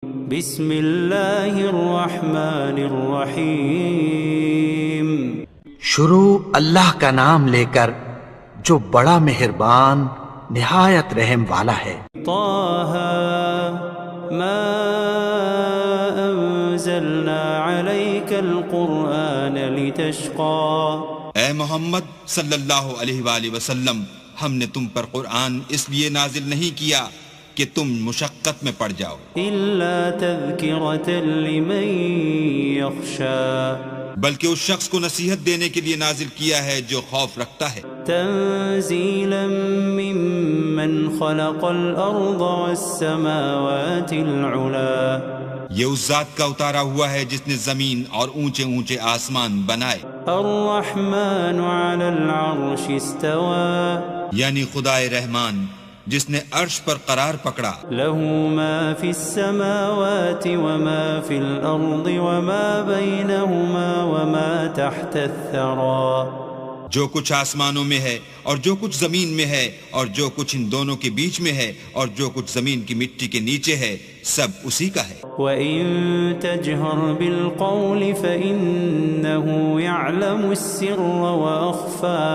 بسم اللہ الرحمن الرحیم شروع اللہ کا نام لے کر جو بڑا مہربان نہایت رحم والا ہے۔ طه ما انزلنا عليك القرآن لتشقى اے محمد صلی اللہ علیہ وآلہ وسلم، ہم نے تم پر قرآن اس لیے نازل نہیں کیا کہ تم مشقت میں پڑ جاؤ، إلا تذكرة لمن يخشى بلکہ اس شخص کو نصیحت دینے کے لیے نازل کیا ہے جو خوف رکھتا ہے، تنزيلا ممن خلق الأرض والسماوات العلا یہ اس ذات کا اتارا ہوا ہے جس نے زمین اور اونچے اونچے آسمان بنائے، الرحمن على العرش استوى یعنی خدائے رحمان جس نے عرش پر قرار پکڑا، له ما في السماوات وما في الأرض وما بينهما وما تحت الثرى جو کچھ آسمانوں میں ہے اور جو کچھ زمین میں ہے اور جو کچھ ان دونوں کے بیچ میں ہے اور جو کچھ زمین کی مٹی کے نیچے ہے، سب اسی کا ہے۔ وَإِن تَجْهَرْ بِالْقَوْلِ فَإِنَّهُ يَعْلَمُ السِّرَّ وَأَخْفَى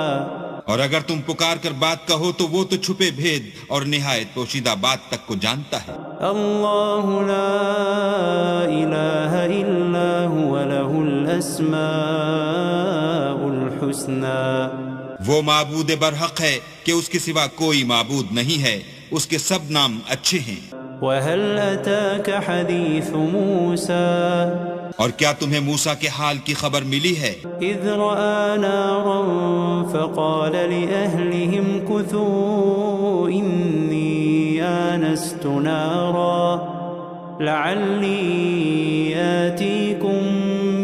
اور اگر تم پکار کر بات کہو تو وہ تو چھپے بھید اور نہایت پوشیدہ بات تک کو جانتا ہے۔ اللہ لا الہ الا هو له الاسماء الحسنى وہ معبود برحق ہے کہ اس کے سوا کوئی معبود نہیں ہے، اس کے سب نام اچھے ہیں۔ وهل اتاك حدیث موسیٰ اور کیا تمہیں موسیٰ کے حال کی خبر ملی ہے؟ اذ رأى نارا فقال لأهلهم كثوا إني آنست نارا لعلي آتيكم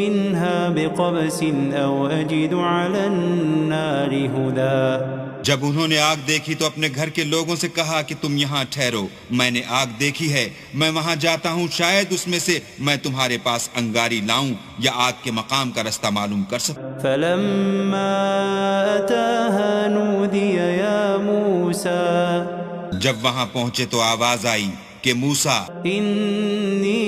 منها بقبس أو أجد على النار هدى جب انہوں نے آگ دیکھی تو اپنے گھر کے لوگوں سے کہا کہ تم یہاں ٹھہرو، میں نے آگ دیکھی ہے، میں وہاں جاتا ہوں، شاید اس میں سے میں تمہارے پاس انگاری لاؤں یا آگ کے مقام کا رستہ معلوم کر سکوں۔ فلما أتاها نودي يا موسى جب وہاں پہنچے تو آواز آئی کہ موسیٰ، إني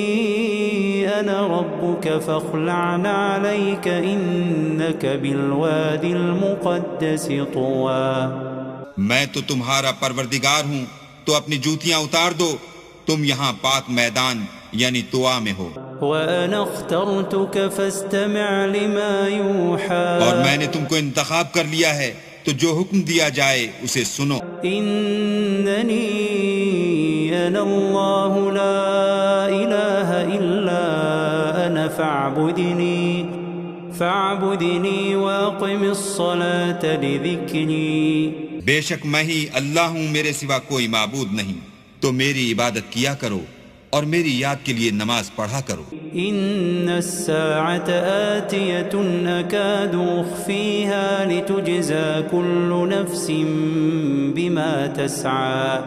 أنا ربك فاخلع عليك إنك بالوادي المقدس طوى میں تو تمہارا پروردگار ہوں، تو اپنی جوتیاں اتار دو، تم یہاں پاک میدان یعنی طوا میں ہو، وأنا اخترتك فاستمع لما يوحى اور میں نے تم کو انتخاب کر لیا ہے، تو جو حکم دیا جائے اسے سنو۔ إنني أنا الله لا إله إلا أنا فاعبدني وأقم الصلاة لذكري بے شک میں ہی اللہ ہوں، میرے سوا کوئی معبود نہیں، تو میری عبادت کیا کرو اور میری یاد کے لیے نماز پڑھا کرو۔ إن الساعة آتية أكاد أخفيها لتجزى كل نفس بما تسعى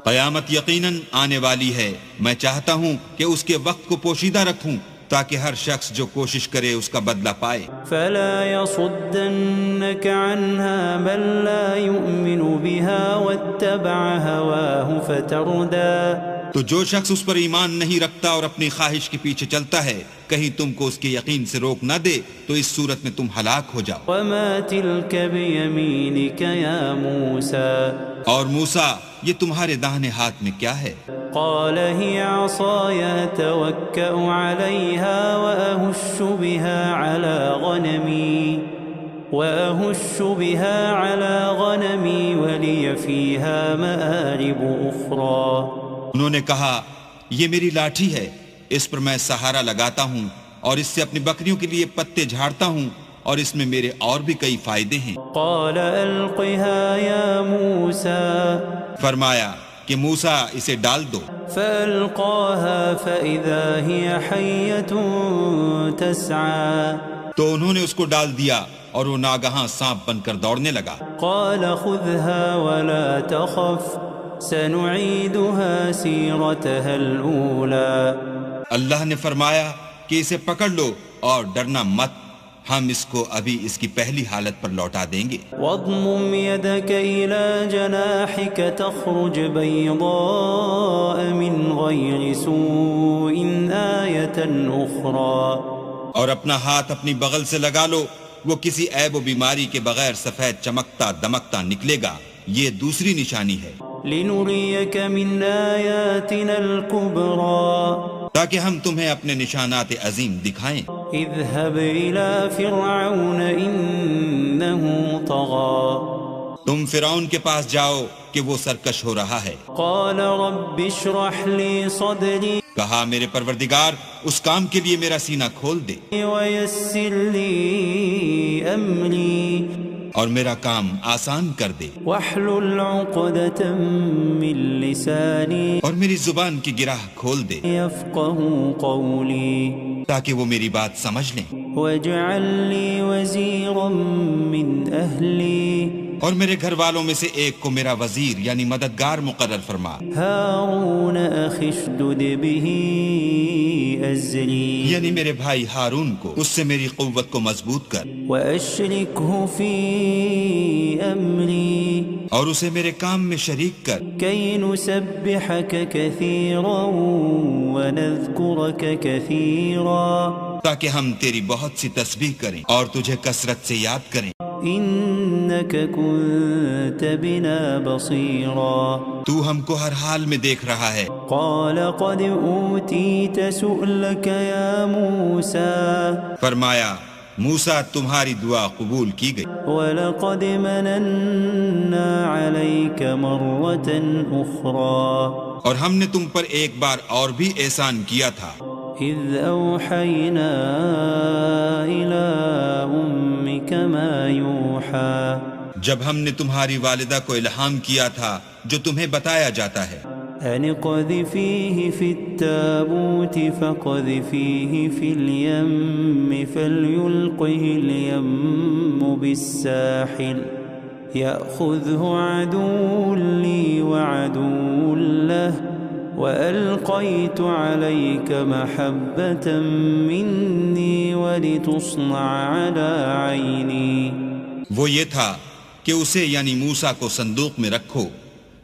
قیامت یقیناً آنے والی ہے، میں چاہتا ہوں کہ اس کے وقت کو پوشیدہ رکھوں تاکہ ہر شخص جو کوشش کرے اس کا بدلہ پائے۔ فلا يصدنك عنها من لا يؤمن بها واتبع هواه فتردى تو جو شخص اس پر ایمان نہیں رکھتا اور اپنی خواہش کے پیچھے چلتا ہے، کہیں تم کو اس کے یقین سے روک نہ دے تو اس صورت میں تم ہلاک ہو جاؤ۔ وما تلك بيمينك يا موسى اور موسیٰ، یہ تمہارے داہنے ہاتھ میں کیا ہے؟ قال هي عصاي أتوكأ عليها وأهش بها على غنمي ولي فيها مآرب أخرى انہوں نے کہا، یہ میری لاٹھی ہے، اس پر میں سہارا لگاتا ہوں اور اس سے اپنی بکریوں کے لیے پتے جھاڑتا ہوں اور اس میں میرے اور بھی کئی فائدے ہیں۔ قال ألقها يا موسى فرمایا کہ موسیٰ اسے ڈال دو، فألقاها فإذا هي حية تسعى تو انہوں نے اس کو ڈال دیا اور وہ ناگہاں سانپ بن کر دوڑنے لگا۔ قال خذها ولا تخف سنعيدها سيرتها الأولى اللہ نے فرمایا کہ اسے پکڑ لو اور ڈرنا مت، ہم اس کو ابھی اس کی پہلی حالت پر لوٹا دیں گے۔ واضمم يدك إلى جناحك تخرج بيضاء من غير سوء آية أخرى۔ اور اپنا ہاتھ اپنی بغل سے لگا لو، وہ کسی عیب و بیماری کے بغیر سفید چمکتا دمکتا نکلے گا، یہ دوسری نشانی ہے، لنريك من آياتنا الكبرى تاکہ ہم تمہیں اپنے نشانات عظیم دکھائیں۔ اذهب إلى فرعون إنه طغى تم فرعون کے پاس جاؤ کہ وہ سرکش ہو رہا ہے۔ قال رب اشرح لي صدري کہا میرے پروردگار اس کام کے لیے میرا سینہ کھول دے ويسر لي أمري اور میرا کام آسان کر دے، واحلل عقدة من لساني اور میری زبان کی گرہ کھول دے يفقهوا قولي تاکہ وہ میری بات سمجھ لیں، واجعل لي وزيرا من أهلي اور میرے گھر والوں میں سے ایک کو میرا وزیر یعنی مددگار مقرر فرما، هارون أخي اشدد به أزري یعنی میرے بھائی ہارون کو اس سے میری قوت کو مضبوط کر، وأشركه في أمري اور اسے میرے کام میں شریک کر، كي نسبحك كثيرا ونذكرك كثيرا تاکہ ہم تیری بہت سی تسبیح کریں اور تجھے کثرت سے یاد کریں، إنك كنت بنا بصيرا تو ہم کو ہر حال میں دیکھ رہا ہے۔ قال قد أوتيت سؤلك يا موسى فرمایا موسیٰ تمہاری دعا قبول کی گئی، ولقد مننا عليك مرة أخرى اور ہم نے تم پر ایک بار اور بھی احسان کیا تھا، إذ أوحينا إلى أمك ما يوحى جب ہم نے تمہاری والدہ کو الہام کیا تھا جو تمہیں بتایا جاتا ہے، أن اقذفيه في التابوت فاقذفيه في اليم فليلقه اليم بالساحل يأخذه عدو لي وعدو له وألقيت عليك محبة مني ولتصنع على عيني۔ وہ یہ تھا کہ اسے یعنی موسیٰ کو صندوق میں رکھو،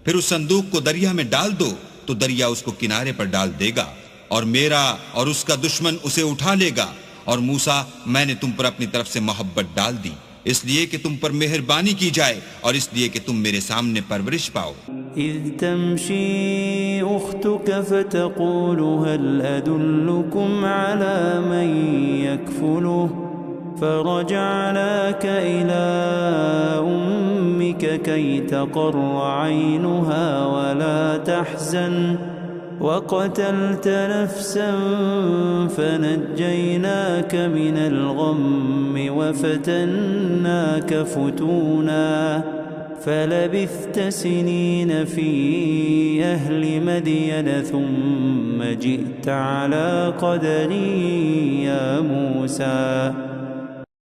پھر اس صندوق کو دریا میں ڈال دو تو دریا اس کو کنارے پر ڈال دے گا، اور میرا اور اس کا دشمن اسے اٹھا لے گا، اور موسیٰ میں نے تم پر اپنی طرف سے محبت ڈال دی، اس لیے کہ تم پر مہربانی کی جائے اور اس لیے کہ تم میرے سامنے پرورش پاؤ۔ إذ تمشي أختك فتقول هل أدلكم على من يكفله فرجعناك إلى أمك كي تقر عينها ولا تحزن وقتلت نفسا فنجيناك من الغم وفتناك فتونا فلبثت سنين في أهل مدين ثم جئت على قدر يا موسى۔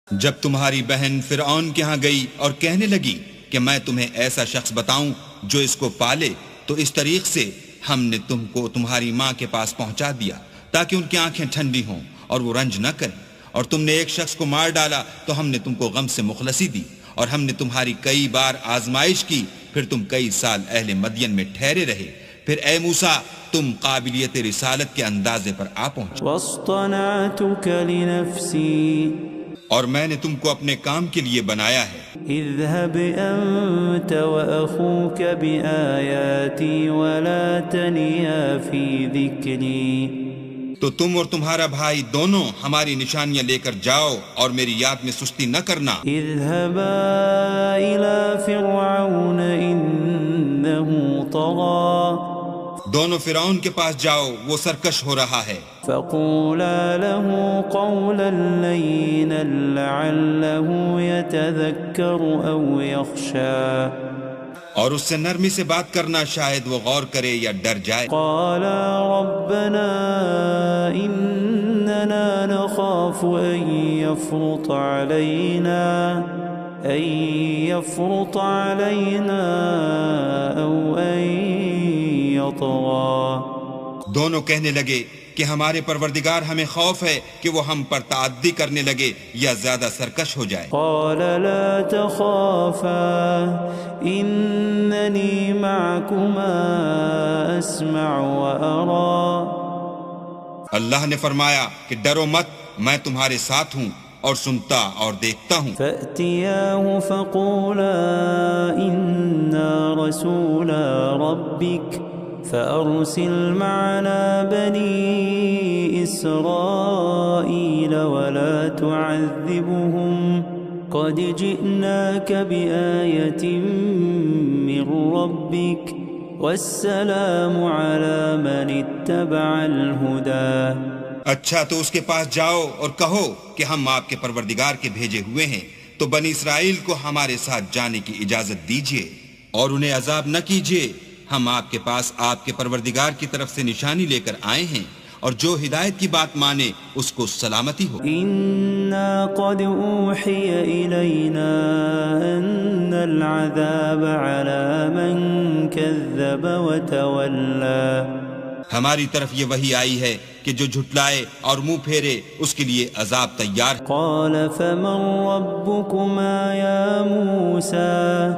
جب تمہاری بہن فرعون کے ہاں گئی اور کہنے لگی کہ میں تمہیں ایسا شخص بتاؤں جو اس کو پالے، تو اس طریق سے ہم نے تم کو تمہاری ماں کے پاس پہنچا دیا تاکہ ان کی آنکھیں ٹھنڈی ہوں اور وہ رنج نہ کریں، اور تم نے ایک شخص کو مار ڈالا تو ہم نے تم کو غم سے مخلصی دی، اور ہم نے تمہاری کئی بار آزمائش کی، پھر تم کئی سال اہل مدین میں ٹھہرے رہے، پھر اے موسیٰ تم قابلیت رسالت کے اندازے پر آ پہنچے، واصطنعتك لنفسي اور میں نے تم کو اپنے کام کے لیے بنایا ہے۔ اذهب أنت وأخوك بآياتي ولا تنيا في ذكري تو تم اور تمہارا بھائی دونوں ہماری نشانیاں لے کر جاؤ اور میری یاد میں سستی نہ کرنا۔ اذهبا إلى فرعون إنه طغى دونوں فرعون کے پاس جاؤ، وہ سرکش ہو رہا ہے، فقولا له قولا لينا لعله يتذكر أو يخشى اور اس سے نرمی سے بات کرنا، شاید وہ غور کرے یا ڈر جائے۔ قالا ربنا إننا نخاف أن يفرط علينا أو أن يطغى۔ دونوں کہنے لگے کہ ہمارے پروردگار ہمیں خوف ہے کہ وہ ہم پر تعدی کرنے لگے یا زیادہ سرکش ہو جائے۔ قال لا تخافا إنني معكما أسمع وأرى۔ اللہ نے فرمایا کہ ڈرو مت، میں تمہارے ساتھ ہوں اور سنتا اور دیکھتا ہوں۔ فأتياه فقولا إنا رسولا ربك فأرسل معنا بني إسرائيل ولا تعذبهم قد جئناك بآية من ربك والسلام على من اتبع الهدى۔ اچھا تو اس کے پاس جاؤ اور کہو کہ ہم آپ کے پروردگار کے بھیجے ہوئے ہیں، تو بنی اسرائیل کو ہمارے ساتھ جانے کی اجازت دیجیے اور انہیں عذاب نہ کیجیے، ہم آپ کے پاس آپ کے پروردگار کی طرف سے نشانی لے کر آئے ہیں، اور جو ہدایت کی بات مانے اس کو سلامتی ہو۔ إنا قد أوحي إلينا أن العذاب على من كذب وتولى۔ ہماری طرف یہ وحی آئی ہے کہ جو جھٹلائے اور منہ پھیرے اس کے لیے عذاب تیار ہے۔ قال فمن ربكما يا موسى؟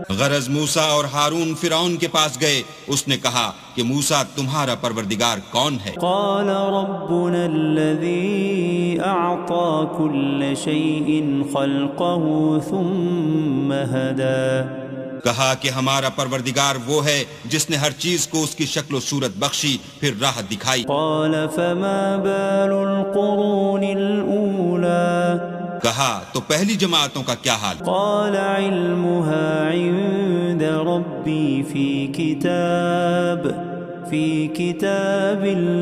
غرض موسیٰ اور ہارون فرعون کے پاس گئے، اس نے کہا کہ موسیٰ تمہارا پروردگار کون ہے؟ قال ربنا الذي أعطى كل شيء خلقه ثم هدى۔ کہا کہ ہمارا پروردگار وہ ہے جس نے ہر چیز کو اس کی شکل و صورت بخشی پھر راہ دکھائی۔ قال فما بال القرون الأولى؟ کہا تو پہلی جماعتوں کا کیا حال؟ قال علمها عند ربي في كتاب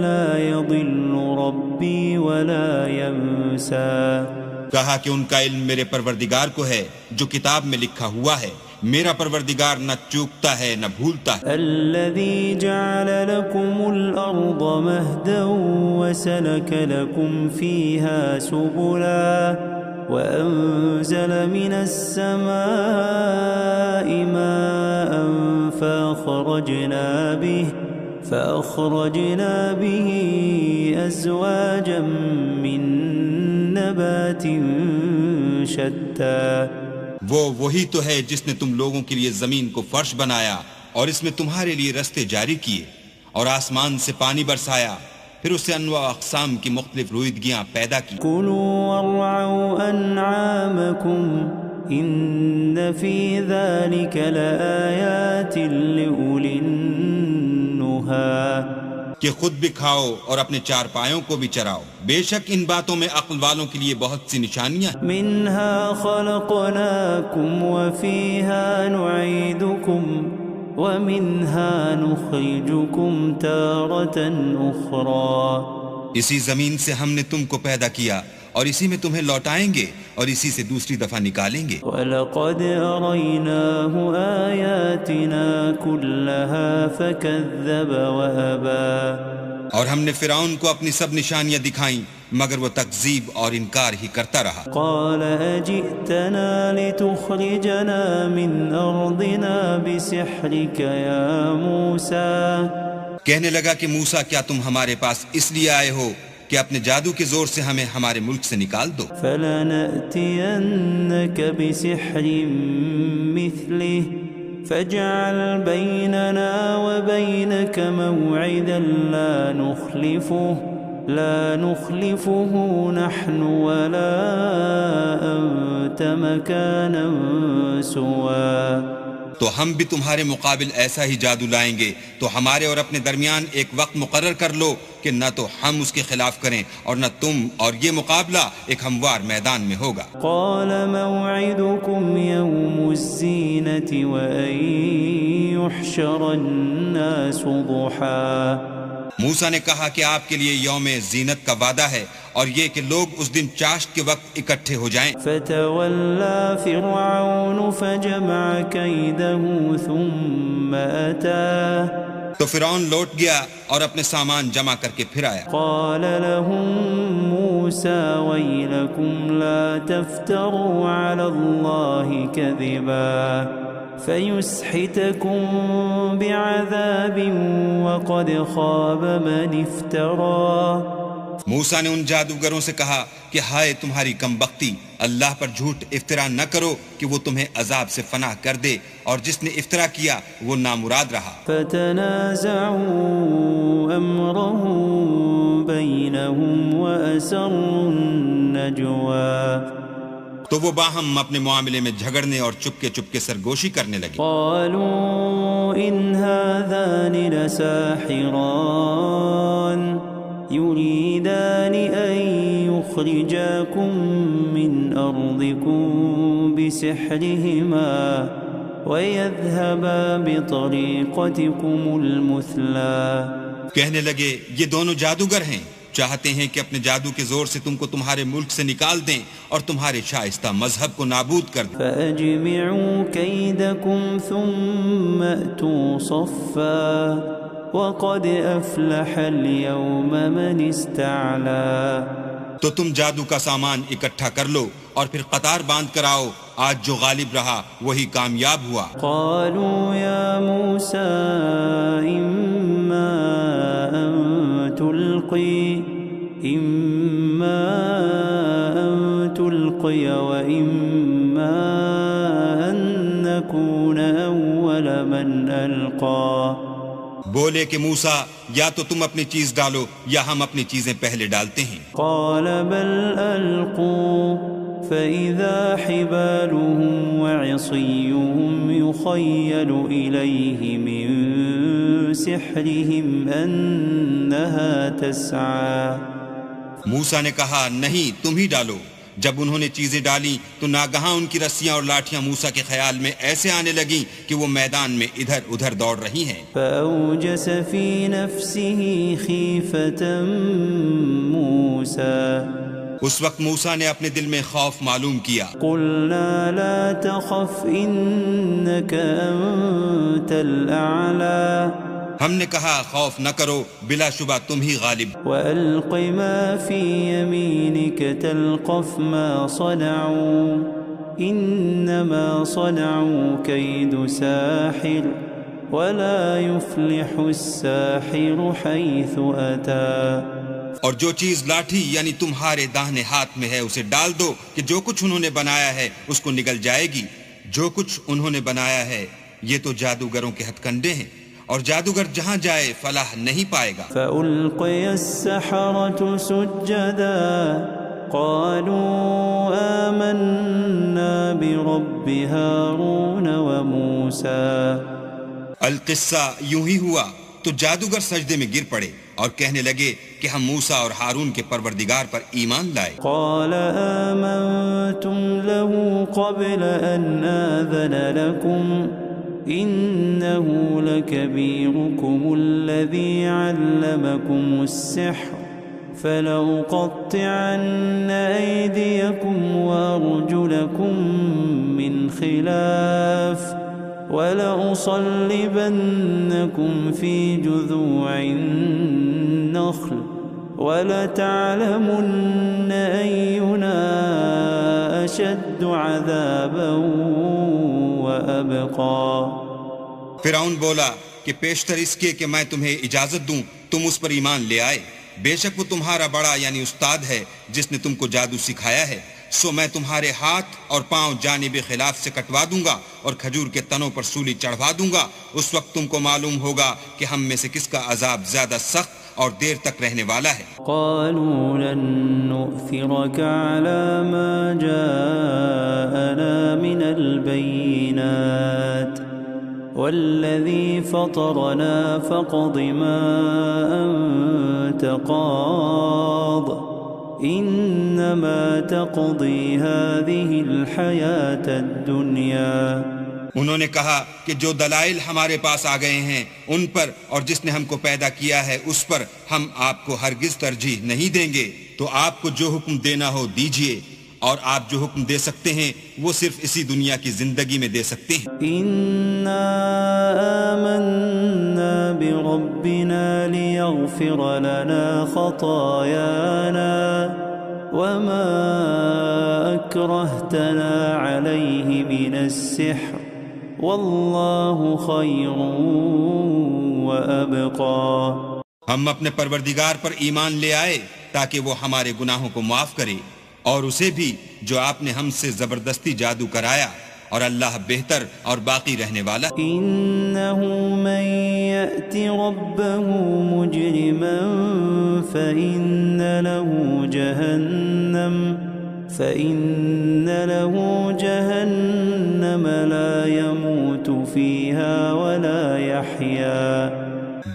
لا يضل ربي ولا ينسى۔ کہا کہ ان کا علم میرے پروردگار کو ہے جو کتاب میں لکھا ہوا ہے، میرا پروردگار نہ چوکتا ہے نہ بھولتا ہے۔ الذي جعل لكم الأرض مهدا وسلك لكم فيها سبلا وأنزل من السماء ماء فأخرجنا به أزواجا من نبات شتى۔ وہی تو ہے جس نے تم لوگوں کے لیے زمین کو فرش بنایا اور اس میں تمہارے لیے رستے جاری کیے، اور آسمان سے پانی برسایا، پھر اس سے انواع اقسام کی مختلف رویدگیاں پیدا کی۔ كلوا وارعوا أنعامكم إن في ذلك لآيات لأولي النهى۔ کہ خود بھی کھاؤ اور اپنے چار پایوں کو بھی چراؤ، بے شک ان باتوں میں عقل والوں کے لیے بہت سی نشانیاں۔ منها خلقناكم وفيها نعيدكم ومنها نخرجكم تارة أخرى۔ اسی زمین سے ہم نے تم کو پیدا کیا اور اسی میں تمہیں لوٹائیں گے اور اسی سے دوسری دفعہ نکالیں گے۔ وَلَقَدْ أَرَيْنَاهُ آيَاتِنَا كُلَّهَا فَكَذَّبَ وَأَبَى۔ اور ہم نے فرعون کو اپنی سب نشانیاں دکھائیں مگر وہ تکذیب اور انکار ہی کرتا رہا۔ قَالَ أَجِئْتَنَا لِتُخْرِجَنَا مِنْ أَرْضِنَا بِسِحْرِكَ يَا مُوسَى۔ کہنے لگا کہ موسیٰ کیا تم ہمارے پاس اس لیے آئے ہو کہ اپنے جادو کے زور سے ہمیں ہمارے ملک سے نکال دو؟ فَلَنَأْتِيَنَّكَ بِسِحْرٍ مِثْلِهِ فَاجْعَلْ بَيْنَنَا وَبَيْنَكَ مَوْعِدًا لا نخلفه نحن ولا أنت مكانا سوا۔ تو ہم بھی تمہارے مقابل ایسا ہی جادو لائیں گے، تو ہمارے اور اپنے درمیان ایک وقت مقرر کر لو کہ نہ تو ہم اس کے خلاف کریں اور نہ تم، اور یہ مقابلہ ایک ہموار میدان میں ہوگا۔ قال موعدكم يوم الزينة وأن يحشر الناس ضحى۔ موسیٰ نے کہا کہ آپ کے لیے یوم زینت کا وعدہ ہے اور یہ کہ لوگ اس دن چاشت کے وقت اکٹھے ہو جائیں۔ فتولى فرعون فجمع كيده ثم أتى۔ تو فرعون لوٹ گیا اور اپنے سامان جمع کر کے پھر آیا۔ قال لهم موسى ويلكم لا تفتروا على الله كذبا فيسحتكم بعذاب وقد خاب من افترى. موسیٰ نے ان جادوگروں سے کہا کہ ہائے تمہاری کم بختی، اللہ پر جھوٹ افطرا نہ کرو کہ وہ تمہیں عذاب سے فنا کر دے، اور جس نے افطرا کیا وہ نامراد رہا. فتنازعوا امرهم بينهم واسروا النجوى. تو وہ باہم اپنے معاملے میں جھگڑنے اور چپکے چپکے سرگوشی کرنے لگے. قالوا ان هذان لساحران يريدان ان يخرجاكم من ارضكم بسحرهما ويذهبا بطريقتكم المثلى. کہنے لگے یہ دونوں جادوگر ہیں، چاہتے ہیں کہ اپنے جادو کے زور سے تم کو تمہارے ملک سے نکال دیں اور تمہارے شائستہ مذہب کو نابود کر دیں. فأجمعوا كيدكم ثم أتوا صفا وقد أفلح اليوم من استعلى. تو تم جادو کا سامان اکٹھا کر لو اور پھر قطار باندھ کر آؤ، آج جو غالب رہا وہی کامیاب ہوا. قالوا يا موسى إما أن تلقي وإما أن نكون أول من ألقى. بولے کہ موسیٰ یا تو تم اپنی چیز ڈالو یا ہم اپنی چیزیں پہلے ڈالتے ہیں. قال بل ألقوا فإذا حبالهم وعصيهم يخيل إليه من سحرهم أنها تسعى. موسیٰ نے کہا نہیں تم ہی ڈالو. جب انہوں نے چیزیں ڈالی تو ناگہاں ان کی رسیاں اور لاٹھیاں موسیٰ کے خیال میں ایسے آنے لگیں کہ وہ میدان میں ادھر ادھر دوڑ رہی ہیں. فأوجس في نفسه خيفة موسى. اس وقت موسیٰ نے اپنے دل میں خوف معلوم کیا. قلنا لا تخف إنك أنت الأعلى. ہم نے کہا خوف نہ کرو، بلا شبہ تم ہی غالب. وألق ما في يمينك تلقف ما صنعوا إنما صنعوا كيد ساحر ولا يفلح الساحر حيث أتى. اور جو چیز لاٹھی یعنی تمہارے داہنے ہاتھ میں ہے اسے ڈال دو کہ جو کچھ انہوں نے بنایا ہے اس کو نگل جائے گی. جو کچھ انہوں نے بنایا ہے یہ تو جادوگروں کے ہتھ کنڈے ہیں، اور جادوگر جہاں جائے فلاح نہیں پائے گا. فألقي السحرة سجدا قالوا آمنا برب هارون وموسى. القصہ یوں ہی ہوا تو جادوگر سجدے میں گر پڑے اور کہنے لگے کہ ہم موسیٰ اور ہارون کے پروردگار پر ایمان لائے. قال آمنتم له قبل أن آذن لكم إنه لكبيركم الذي علمكم السحر فلأقطعن أيديكم وأرجلكم من خلاف ولأصلبنكم في جذوع النخل ولتعلمن أينا أشد عذابا وأبقى. فرعون بولا کہ پیشتر اس کے کہ میں تمہیں اجازت دوں تم اس پر ایمان لے آئے، بے شک وہ تمہارا بڑا یعنی استاد ہے جس نے تم کو جادو سکھایا ہے. سو میں تمہارے ہاتھ اور پاؤں جانب خلاف سے کٹوا دوں گا اور کھجور کے تنوں پر سولی چڑھوا دوں گا. اس وقت تم کو معلوم ہوگا کہ ہم میں سے کس کا عذاب زیادہ سخت اور دیر تک رہنے والا ہے. قالوا لن نؤثرك على ما جاءنا من البينات والذي فطرنا فاقض ما أنت قاض إنما تقضي هذه الحياة الدنيا. انہوں نے کہا کہ جو دلائل ہمارے پاس آ گئے ہیں ان پر اور جس نے ہم کو پیدا کیا ہے اس پر ہم آپ کو ہرگز ترجیح نہیں دیں گے. تو آپ کو جو حکم دینا ہو دیجئے، اور آپ جو حکم دے سکتے ہیں وہ صرف اسی دنیا کی زندگی میں دے سکتے ہیں. إنا آمنا بربنا ليغفر لنا خطايانا وما أكرهتنا عليه من السحر واللہ خیر وابقى. ہم اپنے پروردگار پر ایمان لے آئے تاکہ وہ ہمارے گناہوں کو معاف کرے، اور اسے بھی جو آپ نے ہم سے زبردستی جادو کرایا، اور اللہ بہتر اور باقی رہنے والا. انه من يأت ربه مجرما فإن له جهنم لا يموت فيها ولا يحيا.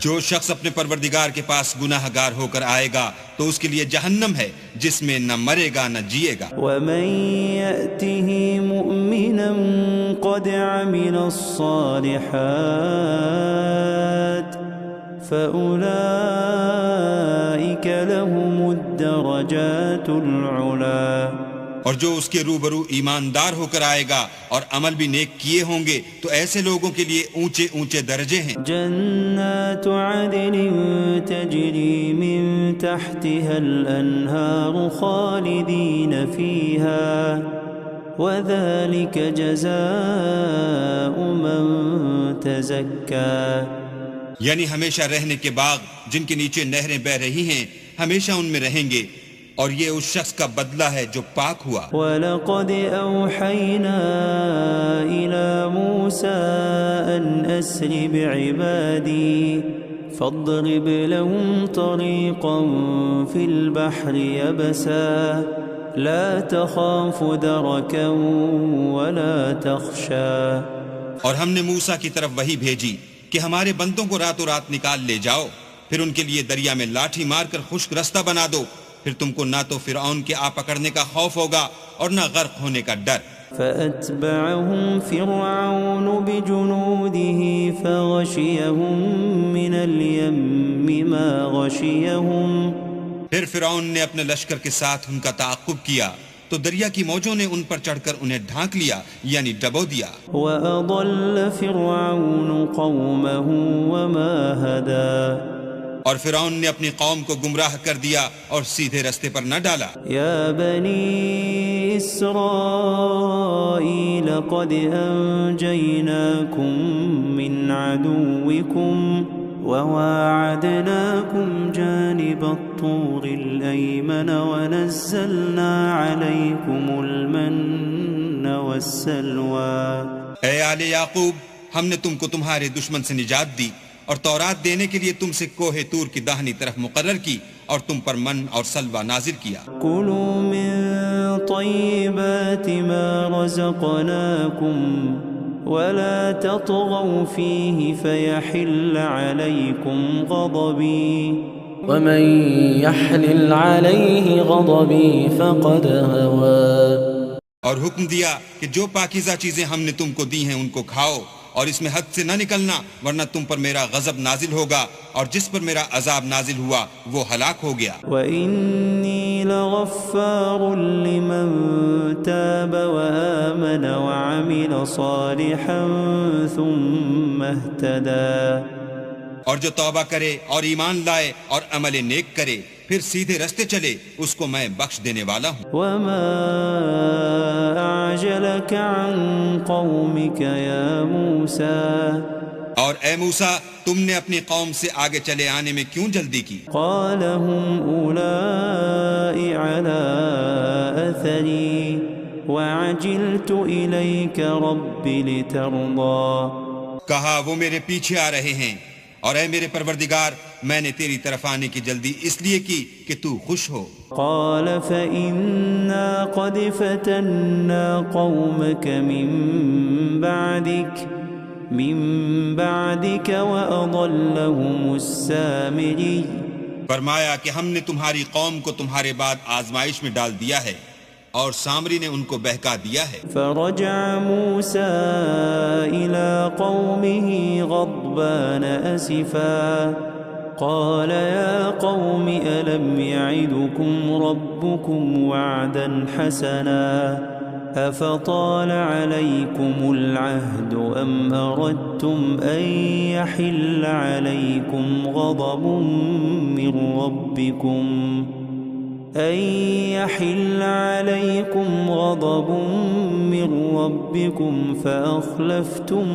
جو شخص اپنے پروردگار کے پاس گناہ گار ہو کر آئے گا تو اس کے لیے جہنم ہے جس میں نہ مرے گا نہ جیے گا. ومن يأته مؤمنا قد عمل الصالحات فأولئك لهم الدرجات العلا. اور جو اس کے روبرو ایماندار ہو کر آئے گا اور عمل بھی نیک کیے ہوں گے تو ایسے لوگوں کے لیے اونچے اونچے درجے ہیں. جنات عدن تجری من تحتها الانہار خالدین فیہا وذلك جزاء من تزکا. یعنی ہمیشہ رہنے کے باغ جن کے نیچے نہریں بہ رہی ہیں، ہمیشہ ان میں رہیں گے، اور یہ اس شخص کا بدلہ ہے جو پاک ہوا. وَلَقَدْ أَوْحَيْنَا إِلَى مُوسَىٰ أَنْ أَسْرِ بِعِبَادِي فَاضْرِبْ لَهُمْ طَرِيقًا فِي الْبَحْرِ يَبَسًا لَا تَخَافُ دَرَكًا وَلَا تَخْشَىٰ. اور ہم نے موسیٰ کی طرف وحی بھیجی کہ ہمارے بندوں کو راتوں رات نکال لے جاؤ، پھر ان کے لیے دریا میں لاٹھی مار کر خشک رستہ بنا دو، پھر تم کو نہ تو فرعون کے آ پکڑنے کا خوف ہوگا اور نہ غرق ہونے کا ڈر. فَأَتْبَعَهُمْ فِرْعَوْنُ بِجُنُودِهِ فَغَشِيَهُمْ مِنَ الْيَمِّ مَا غَشِيَهُمْ. پھر فرعون نے اپنے لشکر کے ساتھ ان کا تعاقب کیا تو دریا کی موجوں نے ان پر چڑھ کر انہیں ڈھانک لیا، یعنی ڈبو دیا. وَأَضَلَّ فِرْعَوْنُ قَوْمَهُ وَمَا هَدَىٰ. اور فرعون نے اپنی قوم کو گمراہ کر دیا اور سیدھے رستے پر نہ ڈالا. یا بنی اسرائیل قد انجیناکم من عدوکم وواعدناکم جانب الطور الایمن ونزلنا علیکم المن والسلوى. اے آل یعقوب، ہم نے تم کو تمہارے دشمن سے نجات دی اور تورات دینے کے لیے تم سے کوہ طور کی داہنی طرف مقرر کی اور تم پر من اور سلوہ نازل کیا. کلوا من طیبات ما رزقناکم ولا تطغوا فیہ فیحل علیکم غضبی ومن يحلل عليه غضبي فقد هوى. اور حکم دیا کہ جو پاکیزہ چیزیں ہم نے تم کو دی ہیں ان کو کھاؤ، اور اس میں حد سے نہ نکلنا ورنہ تم پر میرا غضب نازل ہوگا، اور جس پر میرا عذاب نازل ہوا وہ ہلاک ہو گیا. وَإِنِّي لَغَفَّارٌ لِّمَن تَابَ وَآمَنَ وَعَمِلَ صَالِحًا ثُمَّ اهْتَدَىٰ. اور جو توبہ کرے اور ایمان لائے اور عمل نیک کرے پھر سیدھے رستے چلے اس کو میں بخش دینے والا ہوں. وَمَا أَعْجَلَكَ عَن قَوْمِكَ يَا مُوسَىٰ. اور اے موسیٰ، تم نے اپنی قوم سے آگے چلے آنے میں کیوں جلدی کی؟ قَالَ هُمْ أُولَاءِ عَلَىٰ أَثَرِي وَعَجِلْتُ إِلَيْكَ رَبِّ لِتَرْضَىٰ. کہا وہ میرے پیچھے آ رہے ہیں، اور اے میرے پروردگار میں نے تیری طرف آنے کی جلدی اس لیے کی کہ تو خوش ہو. قال فإنا قد فتنا قومك من بعدك وأضلهم السامري. فرمایا کہ ہم نے تمہاری قوم کو تمہارے بعد آزمائش میں ڈال دیا ہے اور سامری نے ان کو بہکا دیا ہے. فرجع موسى إلى قومه غضبان أسفا قال يا قوم ألم يعدكم ربكم وعدا حسنا أفطال عليكم العهد أم أردتم أن يحل عليكم غضب من ربكم أن يحل عليكم غضب من ربكم فأخلفتم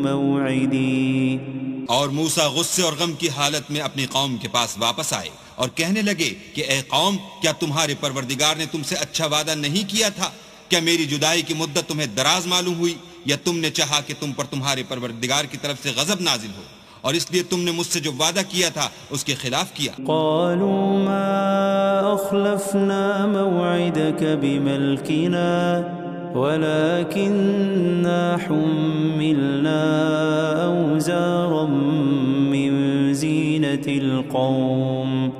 موعدي. اور موسیٰ غصے اور غم کی حالت میں اپنی قوم کے پاس واپس آئے اور کہنے لگے کہ اے قوم، کیا تمہارے پروردگار نے تم سے اچھا وعدہ نہیں کیا تھا؟ کیا میری جدائی کی مدت تمہیں دراز معلوم ہوئی، یا تم نے چاہا کہ تم پر تمہارے پروردگار کی طرف سے غضب نازل ہو اور اس لیے تم نے مجھ سے جو وعدہ کیا تھا اس کے خلاف کیا؟ قالوا ما أخلفنا موعدك بملكنا ولكننا حملنا أوزارا من زينة القوم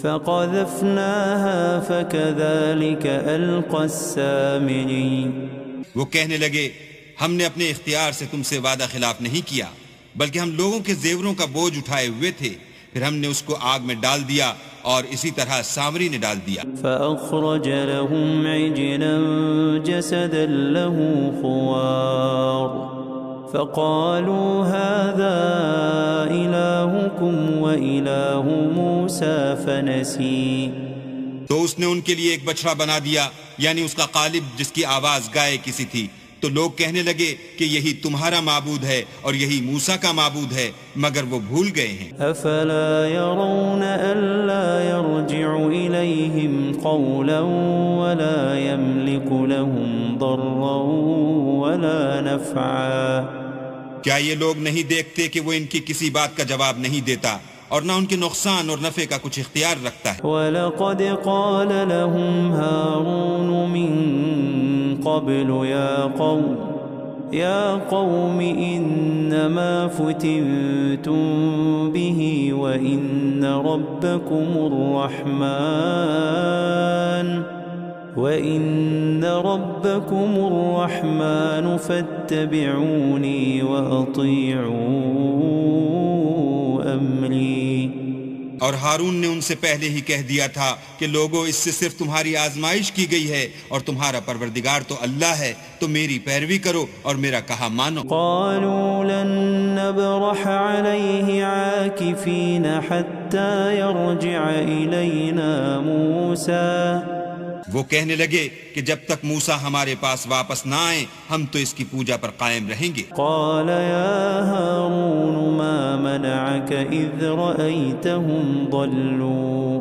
فقذفناها فكذلك ألقى السامري. وہ کہنے لگے ہم نے اپنے اختیار سے تم سے وعدہ خلاف نہیں کیا، بلکہ ہم لوگوں کے زیوروں کا بوجھ اٹھائے ہوئے تھے، پھر ہم نے اس کو آگ میں ڈال دیا اور اسی طرح سامری نے ڈال دیا. فأخرج لهم عجلا جسدا له خوار فقالوا هذا إلهكم وإله موسى فنسي. تو اس نے ان کے لیے ایک بچڑا بنا دیا، یعنی اس کا قالب جس کی آواز گائے کسی تھی. تو لوگ کہنے لگے کہ یہی تمہارا معبود ہے اور یہی موسیٰ کا معبود ہے، مگر وہ بھول گئے ہیں. افلا يرون الا يرجع اليهم قولا ولا يملك لهم ضرا ولا نفعا. کیا یہ لوگ نہیں دیکھتے کہ وہ ان کی کسی بات کا جواب نہیں دیتا اور نہ ان کے نقصان اور نفع کا کچھ اختیار رکھتا ہے؟ وَلَقَدْ قَالَ لَهُمْ هَارُونُ مِن قَبْلُ يَا قَوْمِ إِنَّمَا فُتِنْتُمْ بِهِ وَإِنَّ رَبَّكُمُ الرَّحْمَنُ فَاتَّبِعُونِي وَأَطِيعُوا أَمْرِي. اور ہارون نے ان سے پہلے ہی کہہ دیا تھا کہ لوگوں، اس سے صرف تمہاری آزمائش کی گئی ہے اور تمہارا پروردگار تو اللہ ہے، تو میری پیروی کرو اور میرا کہا مانو. قالوا لن نبرح عليه عاكفين حتى يرجع إلينا موسى. وہ کہنے لگے کہ جب تک موسیٰ ہمارے پاس واپس نہ آئیں ہم تو اس کی پوجا پر قائم رہیں گے. قال يا هارون ما منعك إذ رأيتهم ضلوا.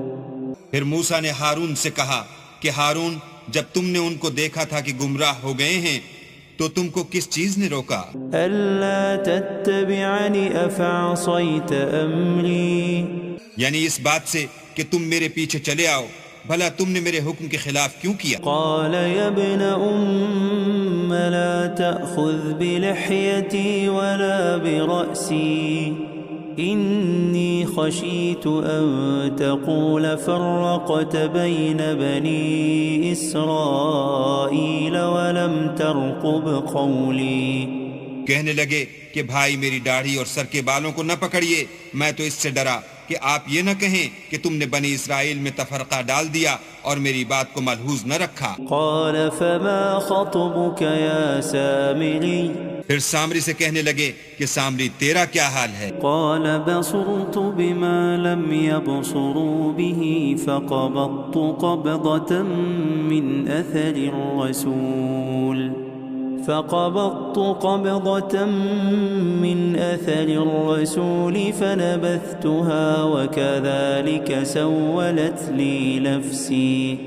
پھر موسیٰ نے ہارون سے کہا کہ ہارون، جب تم نے ان کو دیکھا تھا کہ گمراہ ہو گئے ہیں تو تم کو کس چیز نے روکا؟ ألا تتبعني أفعصيت أمري. یعنی اس بات سے کہ تم میرے پیچھے چلے آؤ، بھلا تم نے میرے حکم کے خلاف کیوں کیا؟ قال يا ابن أم لا تأخذ بلحيتي ولا برأسي إني خشيت أن تقول فرقت بين بني إسرائيل ولم ترقب قولي. کہنے لگے کہ بھائی میری داڑھی اور سر کے بالوں کو نہ پکڑیے، میں تو اس سے ڈرا کہ آپ یہ نہ کہیں کہ تم نے بنی اسرائیل میں تفرقہ ڈال دیا اور میری بات کو ملحوظ نہ رکھا. قال فما خطبك يا سامري. پھر سامری سے کہنے لگے کہ سامری تیرا کیا حال ہے؟ قال بصرت بما لم يبصروا به فقبضت قبضة من أثر الرسول فنبذتها وكذلك سولت لي نفسي.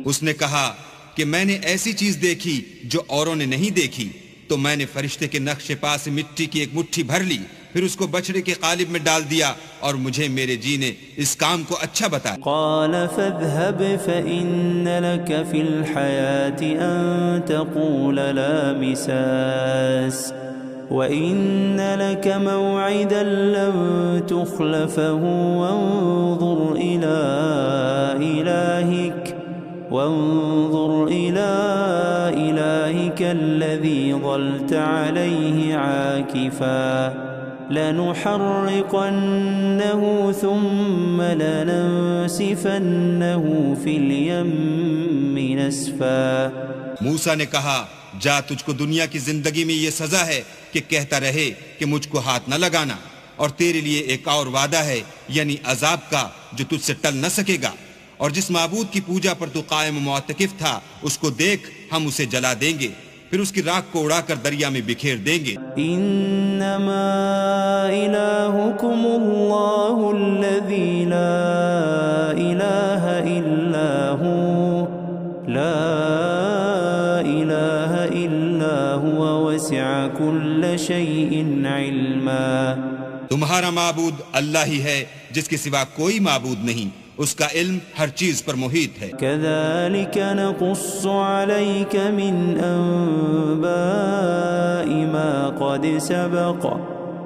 اس نے کہا کہ میں نے ایسی چیز دیکھی جو اوروں نے نہیں دیکھی، تو میں نے فرشتے کے نقش پا سے مٹی کی ایک مٹھی بھر لی، پھر اس کو بچڑے کے قالب میں ڈال دیا اور مجھے میرے جی نے اس کام کو اچھا بتایا. قال فاذهب فإن لك في الحياة أن تقول لا مساس وإن لك موعدا لن تخلفه وانظر إلى إلهك الذي ظلت عليه عاكفا لنحرقنه ثم لننسفنه في اليم نسفا. موسیٰ نے کہا جا، تجھ کو دنیا کی زندگی میں یہ سزا ہے کہ کہتا رہے کہ مجھ کو ہاتھ نہ لگانا، اور تیرے لیے ایک اور وعدہ ہے، یعنی عذاب کا جو تجھ سے ٹل نہ سکے گا، اور جس معبود کی پوجا پر تو قائم و معتکف تھا اس کو دیکھ، ہم اسے جلا دیں گے، پھر اس کی راکھ کو اڑا کر دریا میں بکھیر دیں گے۔ انما الہکم اللہ الذی لا الہ الا ہو، لا الہ الا هو وسع کل شیء علما۔ تمہارا معبود اللہ ہی ہے جس کے سوا کوئی معبود نہیں، اس کا علم ہر چیز پر محیط ہے۔ كذلك نقص عليك من أنباء ما قد سبق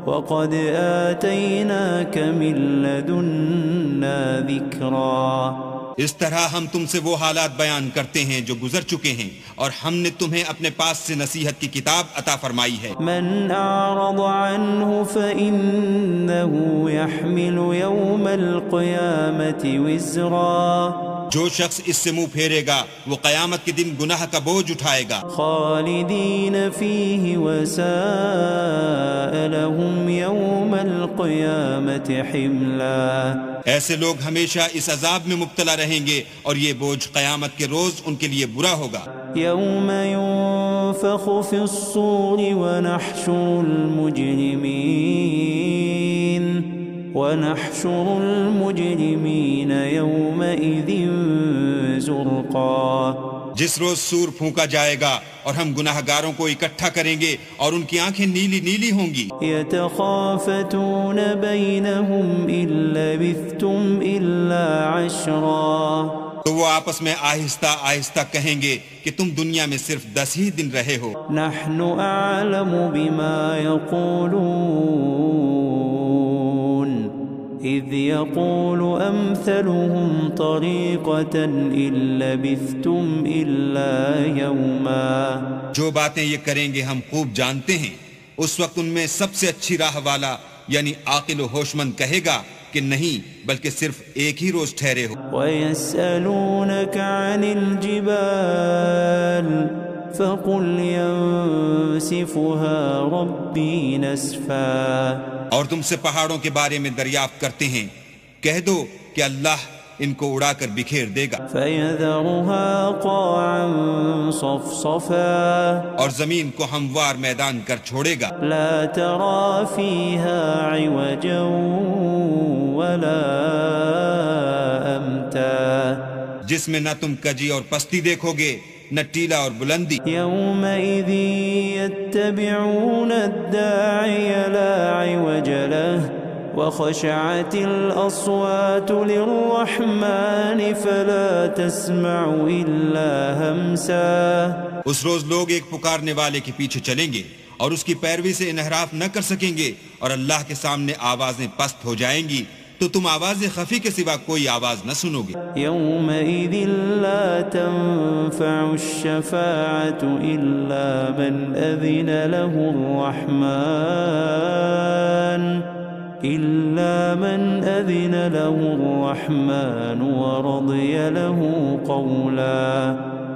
وقد آتيناك من لدنا ذكرا۔ اس طرح ہم تم سے وہ حالات بیان کرتے ہیں جو گزر چکے ہیں، اور ہم نے تمہیں اپنے پاس سے نصیحت کی کتاب عطا فرمائی ہے۔ من أعرض عنه فإنه يحمل يوم القيامة وزرا۔ جو شخص اس سے منہ پھیرے گا وہ قیامت کے دن گناہ کا بوجھ اٹھائے گا۔ خالدین فیہ وساء لهم يوم القیامة حملا۔ ایسے لوگ ہمیشہ اس عذاب میں مبتلا رہیں گے اور یہ بوجھ قیامت کے روز ان کے لیے برا ہوگا۔ یوم ينفخ في الصور ونحشر المجرمین یومئذ زرقا۔ جس روز سور پھونکا جائے گا اور ہم گناہ گاروں کو اکٹھا کریں گے اور ان کی آنکھیں نیلی نیلی ہوں گی۔ یتخافتون بینہم ان لبثتم الا عشرا۔ تو وہ آپس میں آہستہ آہستہ کہیں گے کہ تم دنیا میں صرف 10 ہی دن رہے ہو۔ نحن اعلم بما یقولون اذ يقول امثلهم طریقة ان لبثتم الا یوما۔ جو باتیں یہ کریں گے ہم خوب جانتے ہیں، اس وقت ان میں سب سے اچھی راہ والا یعنی عاقل و ہوشمند کہے گا کہ نہیں بلکہ صرف ایک ہی روز ٹھہرے ہو۔ وَيَسْأَلُونَكَ عَنِ الْجِبَالِ فَقُلْ يَنسِفُهَا رَبِّي نَسْفًا۔ اور تم سے پہاڑوں کے بارے میں دریافت کرتے ہیں، کہہ دو کہ اللہ ان کو اڑا کر بکھیر دے گا۔ فَيَذَرُهَا قَاعًا صَفْصَفًا۔ اور زمین کو ہموار میدان کر چھوڑے گا۔ لَا تَرَى فِيهَا عِوَجًا وَلَا أَمْتًا۔ جس میں نہ تم کجی اور پستی دیکھو گے، نہ ٹیلا اور بلندی۔ يومئذ يتبعون الداعي لا عوج له وخشعت الأصوات للرحمن فلا تسمع إلا همسا۔ اس روز لوگ ایک پکارنے والے کے پیچھے چلیں گے اور اس کی پیروی سے انحراف نہ کر سکیں گے، اور اللہ کے سامنے آوازیں پست ہو جائیں گی تو تم آواز خفی کے سوا کوئی آواز نہ سنو گے۔ يومئذ لا تنفع الشفاعة إلا من أذن له الرحمن ورضي له قولا۔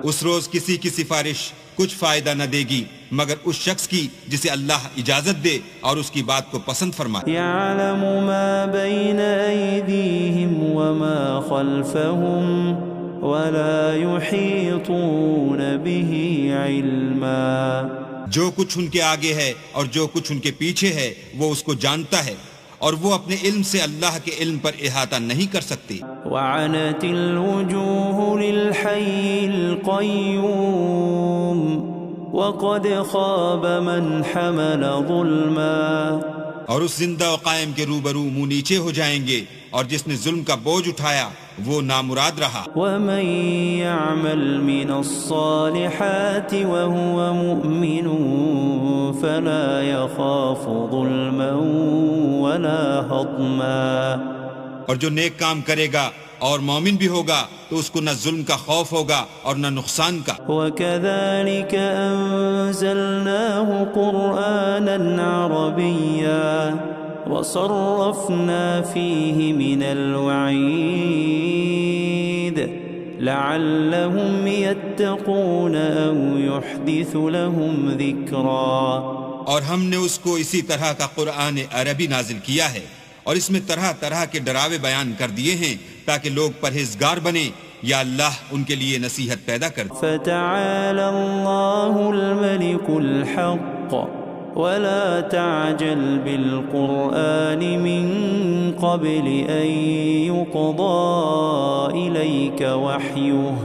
اس روز کسی کی سفارش کچھ فائدہ نہ دے گی مگر اس شخص کی جسے اللہ اجازت دے اور اس کی بات کو پسند فرمائے۔ يعلم ما بين أيديهم وما خلفهم ولا يحيطون به علما۔ جو کچھ ان کے آگے ہے اور جو کچھ ان کے پیچھے ہے وہ اس کو جانتا ہے، اور وہ اپنے علم سے اللہ کے علم پر احاطہ نہیں کر سکتے۔ وعنت الوجوه للحي القيوم وقد خاب من حمل ظلما۔ اور اس زندہ و قائم کے روبرو منہ نیچے ہو جائیں گے، اور جس نے ظلم کا بوجھ اٹھایا وہ نامراد رہا۔ ومن يعمل من الصالحات وهو مؤمن فلا يخاف ظلما ولا هضما۔ اور جو نیک کام کرے گا اور مومن بھی ہوگا تو اس کو نہ ظلم کا خوف ہوگا اور نہ نقصان کا۔ وَكَذَلِكَ أَنزَلْنَاهُ قُرْآنًا عَرَبِيًّا وَصَرَّفْنَا فِيهِ مِنَ الْوَعِيدِ لَعَلَّهُمْ يَتَّقُونَ أَوْ يُحْدِثُ لَهُمْ ذِكْرًا۔ اور ہم نے اس کو اسی طرح کا قرآن عربی نازل کیا ہے اور اس میں طرح طرح کے ڈراوے بیان کر دیے ہیں تاکہ لوگ پرہیزگار بنیں، یا اللہ ان کے لیے نصیحت پیدا کر دے۔ فتعالى الله الملك الحق ولا تعجل بالقرآن من قبل أن يقضى إليك وحيه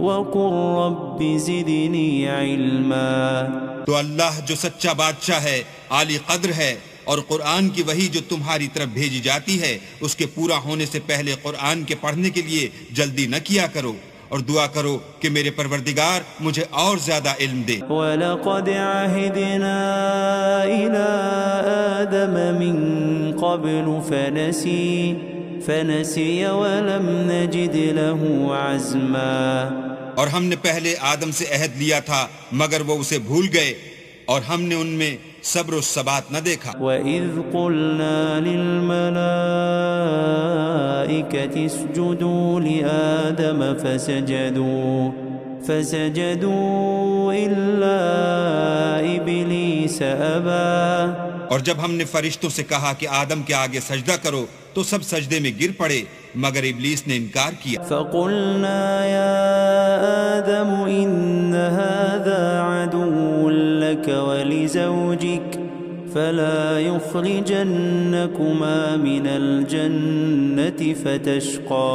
وقل رب زدني علما۔ تو اللہ جو سچا بادشاہ ہے، عالی قدر ہے، اور قرآن کی وحی جو تمہاری طرف بھیجی جاتی ہے اس کے پورا ہونے سے پہلے قرآن کے پڑھنے کے لیے جلدی نہ کیا کرو، اور دعا کرو کہ میرے پروردگار مجھے اور زیادہ علم دے۔ وَلَقَدْ عَهِدْنَا إِلَىٰ آدَمَ مِن قَبْلُ فَنَسِيَ وَلَمْ نَجِدْ لَهُ عَزْمًا۔ اور ہم نے پہلے آدم سے عہد لیا تھا مگر وہ اسے بھول گئے، اور ہم نے ان میں صبر و ثبات نہ دیکھا۔ وَإِذْ قُلْنَا لِلْمَلَائِكَةِ اسْجُدُوا لِآدَمَ فَسَجَدُوا إِلَّا إِبْلِيسَ أَبَى۔ اور جب ہم نے فرشتوں سے کہا کہ آدم کے آگے سجدہ کرو تو سب سجدے میں گر پڑے مگر ابلیس نے انکار کیا۔ فَقُلْنَا يَا آدَمُ إِنَّ هَذَا عَدُوٌّ لَكَ وَلِزَوْجِكَ فَلَا يُخْرِجَنَّكُمَا مِنَ الْجَنَّةِ فَتَشْقَى۔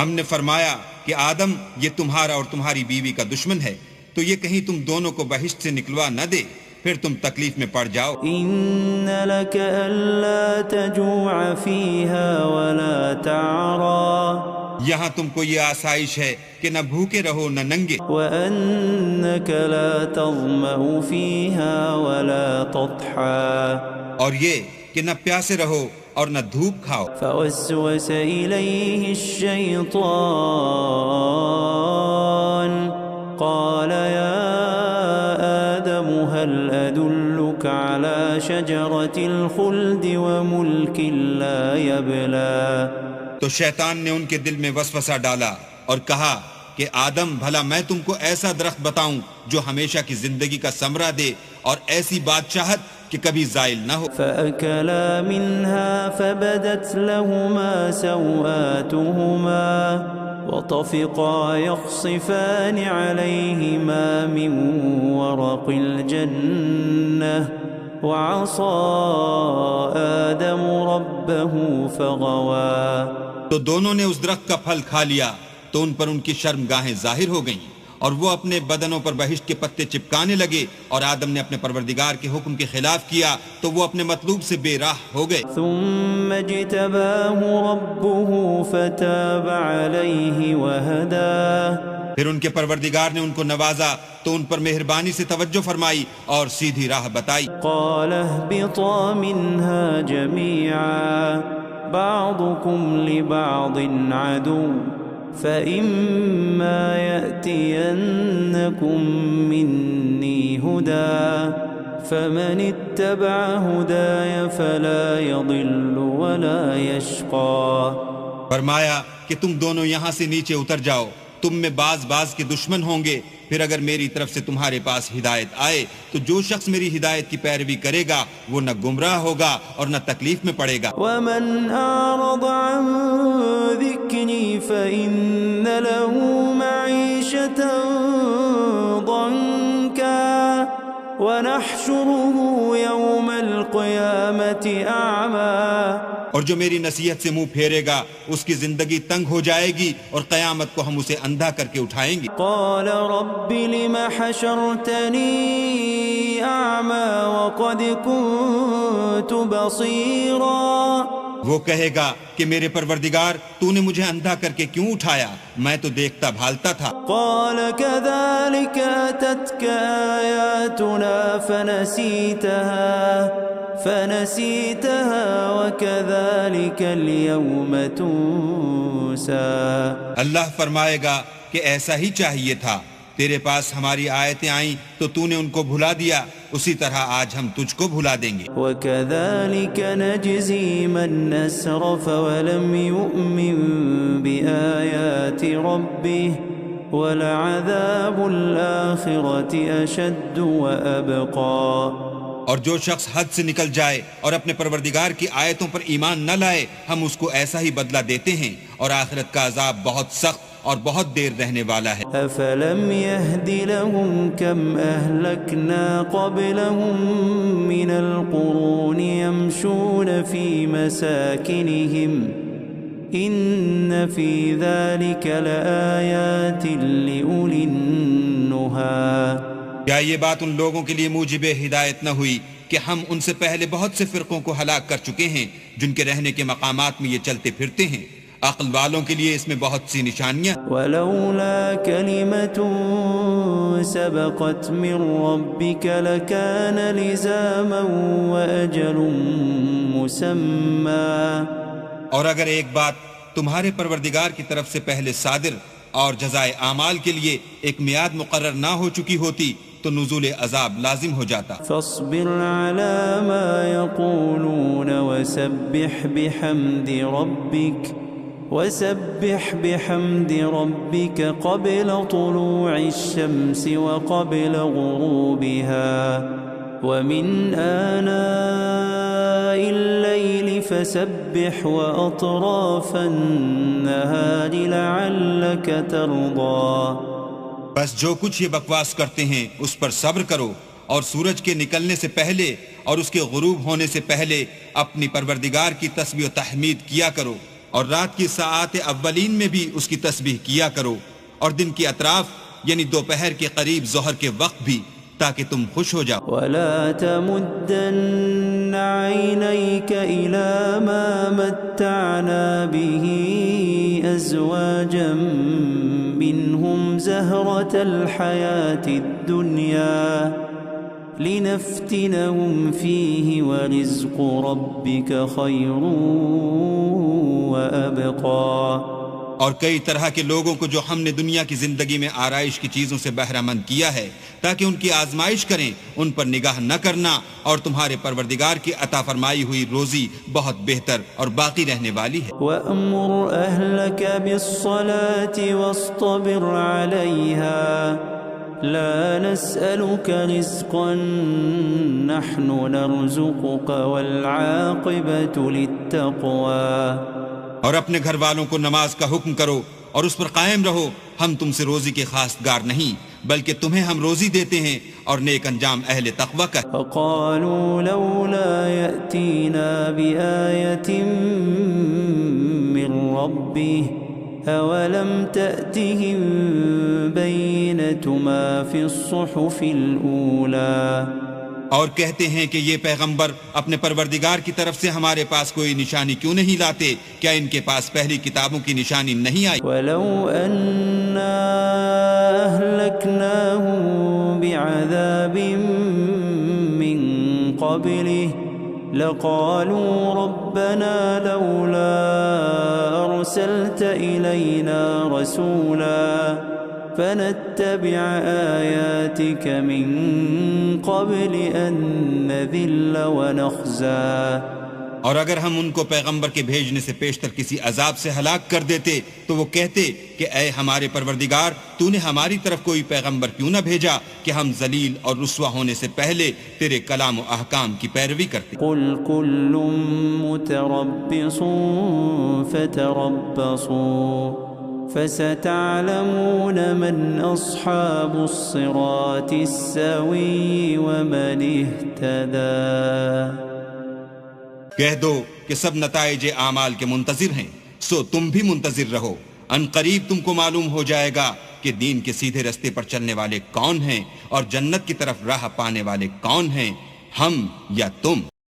ہم نے فرمایا کہ آدم یہ تمہارا اور تمہاری بیوی کا دشمن ہے، تو یہ کہیں تم دونوں کو بہشت سے نکلوا نہ دے، پھر تم تکلیف میں پڑ جاؤ۔ إِنَّ لَكَ أَلَّا تَجُوعَ فِيهَا وَلَا تَعْرَى۔ یہاں تم کو یہ آسائش ہے کہ نہ بھوکے رہو نہ ننگے، وَأَنَّكَ لَا تَظْمَأُ فِيهَا وَلَا تَضْحَى۔ اور یہ کہ نہ پیاسے رہو اور نہ دھوپ کھاؤ۔ فوسوس إليه الشيطان قال يا آدم هل أدلك على شجرة الخلد وملك لا يبلى۔ تو شیطان نے ان کے دل میں وسوسہ ڈالا اور کہا کہ آدم بھلا میں تم کو ایسا درخت بتاؤں جو ہمیشہ کی زندگی کا ثمرہ دے اور ایسی بادشاہت کہ کبھی زائل نہ ہو۔ فأكلا منها فبدت لهما سوآتهما وطفقا يخصفان عليهما من ورق الجنة وعصى آدم ربه فغوى۔ تو دونوں نے اس درخت کا پھل کھا لیا تو ان پر ان کی شرمگاہیں ظاہر ہو گئیں اور وہ اپنے بدنوں پر بہشت کے پتے چپکانے لگے، اور آدم نے اپنے پروردگار کے حکم کے خلاف کیا تو وہ اپنے مطلوب سے بے راہ ہو گئے۔ ثم اجتباه ربه فتاب عليه وهدى۔ پھر ان کے پروردگار نے ان کو نوازا تو ان پر مہربانی سے توجہ فرمائی اور سیدھی راہ بتائی۔ قال اهبطا منها جميعا بعضكم لبعض عدو فإما يأتينكم مني هدى فمن اتبع هداي فلا يضل ولا يشقى۔ فرمایا کہ تم دونوں یہاں سے نیچے اتر جاؤ، تم میں بعض کے دشمن ہوں گے، پھر اگر میری طرف سے تمہارے پاس ہدایت آئے تو جو شخص میری ہدایت کی پیروی کرے گا وہ نہ گمراہ ہوگا اور نہ تکلیف میں پڑے گا۔ ومن أعرض عن ذكري فإن له معيشة ضنكا ونحشره يوم القيامة أعمى۔ اور جو میری نصیحت سے منہ پھیرے گا اس کی زندگی تنگ ہو جائے گی اور قیامت کو ہم اسے اندھا کر کے اٹھائیں گے۔ قال رب لم حشرتني أعمى وقد كنت بصيرا۔ وہ کہے گا کہ میرے پروردگار تو نے مجھے اندھا کر کے کیوں اٹھایا، میں تو دیکھتا بھالتا تھا۔ قال كذلك أتتك آياتنا فنسيتها وكذلك اليوم تنسى۔ اللہ فرمائے گا کہ ایسا ہی چاہیے تھا، تیرے پاس ہماری آیتیں آئیں تو تو نے ان کو بھلا دیا، اسی طرح آج ہم تجھ کو بھلا دیں گے۔ وكذلك نجزي من أسرف ولم يؤمن بآيات ربه ولعذاب الآخرة أشد وأبقى۔ اور جو شخص حد سے نکل جائے اور اپنے پروردگار کی آیتوں پر ایمان نہ لائے ہم اس کو ایسا ہی بدلہ دیتے ہیں اور آخرت کا عذاب بہت سخت اور بہت دیر رہنے والا ہے۔ أفلم يهد لهم كم أهلكنا قبلهم من القرون يمشون في مساكنهم إن في ذلك لآيات لأولي النهى۔ کیا یہ بات ان لوگوں کے لیے موجب ہدایت نہ ہوئی کہ ہم ان سے پہلے بہت سے فرقوں کو ہلاک کر چکے ہیں جن کے رہنے کے مقامات میں یہ چلتے پھرتے ہیں؟ عقل والوں کے لیے اس میں بہت سی نشانیاں۔ ولولا كلمة سبقت من ربك لكان لزاما وأجل مسمى۔ اور اگر ایک بات تمہارے پروردگار کی طرف سے پہلے صادر اور جزائے اعمال کے لیے ایک میعاد مقرر نہ ہو چکی ہوتی تو نزول عذاب لازم ہو جاتا۔ فاصبر على ما يقولون وسبح بحمد ربك قبل طلوع الشمس وقبل غروبها ومن آناء الليل فسبح وأطراف النهار لعلك ترضى۔ بس جو کچھ یہ بکواس کرتے ہیں اس پر صبر کرو اور سورج کے نکلنے سے پہلے اور اس کے غروب ہونے سے پہلے اپنی پروردگار کی تسبیح و تحمید کیا کرو، اور رات کی ساعات اولین میں بھی اس کی تسبیح کیا کرو، اور دن کی اطراف یعنی دوپہر کے قریب ظہر کے وقت بھی، تاکہ تم خوش ہو جاؤ۔ ولا تمدن عينيك إلى ما متعنا به أزواجا منهم زهرة الحياة الدنيا لنفتنهم فيه ورزق ربك خير وأبقى۔ اور کئی طرح کے لوگوں کو جو ہم نے دنیا کی زندگی میں آرائش کی چیزوں سے بہرہ مند کیا ہے تاکہ ان کی آزمائش کریں، ان پر نگاہ نہ کرنا، اور تمہارے پروردگار کی عطا فرمائی ہوئی روزی بہت بہتر اور باقی رہنے والی ہے۔ وَأْمُرْ أَهْلَكَ بِالصَّلَاةِ وَاصْطَبِرْ عَلَيْهَا لَا نَسْأَلُكَ رِزْقًا نَحْنُ نَرْزُقُكَ وَالْعَاقِبَةُ لِلتَّقْوَى۔ اور اپنے گھر والوں کو نماز کا حکم کرو اور اس پر قائم رہو، ہم تم سے روزی کے خواستگار نہیں بلکہ تمہیں ہم روزی دیتے ہیں اور نیک انجام اہل تقوی کا۔ فقالوا لولا يأتينا بآية من ربه أولم تأتهم بينة ما في الصحف الأولى۔ اور کہتے ہیں کہ یہ پیغمبر اپنے پروردگار کی طرف سے ہمارے پاس کوئی نشانی کیوں نہیں لاتے؟ کیا ان کے پاس پہلی کتابوں کی نشانی نہیں آئی؟ وَلَوْ أَنَّا أَهْلَكْنَاهُمْ بِعَذَابٍ مِّن قَبْلِهِ لَقَالُوا رَبَّنَا لَوْلَا أَرْسَلْتَ إِلَيْنَا رَسُولًا فنتبع آياتك من قبل أن نذل ونخزى۔ اور اگر ہم ان کو پیغمبر کے بھیجنے سے پیشتر کسی عذاب سے ہلاک کر دیتے تو وہ کہتے کہ اے ہمارے پروردگار، تو نے ہماری طرف کوئی پیغمبر کیوں نہ بھیجا کہ ہم ذلیل اور رسوا ہونے سے پہلے تیرے کلام و احکام کی پیروی کرتے۔ قل كل متربص فتربصوا فستعلمون من أصحاب الصراط السوي ومن اهتدى۔ کہہ دو کہ سب نتائج اعمال کے منتظر ہیں، سو تم بھی منتظر رہو، ان قریب تم کو معلوم ہو جائے گا کہ دین کے سیدھے رستے پر چلنے والے کون ہیں اور جنت کی طرف راہ پانے والے کون ہیں، ہم یا تم۔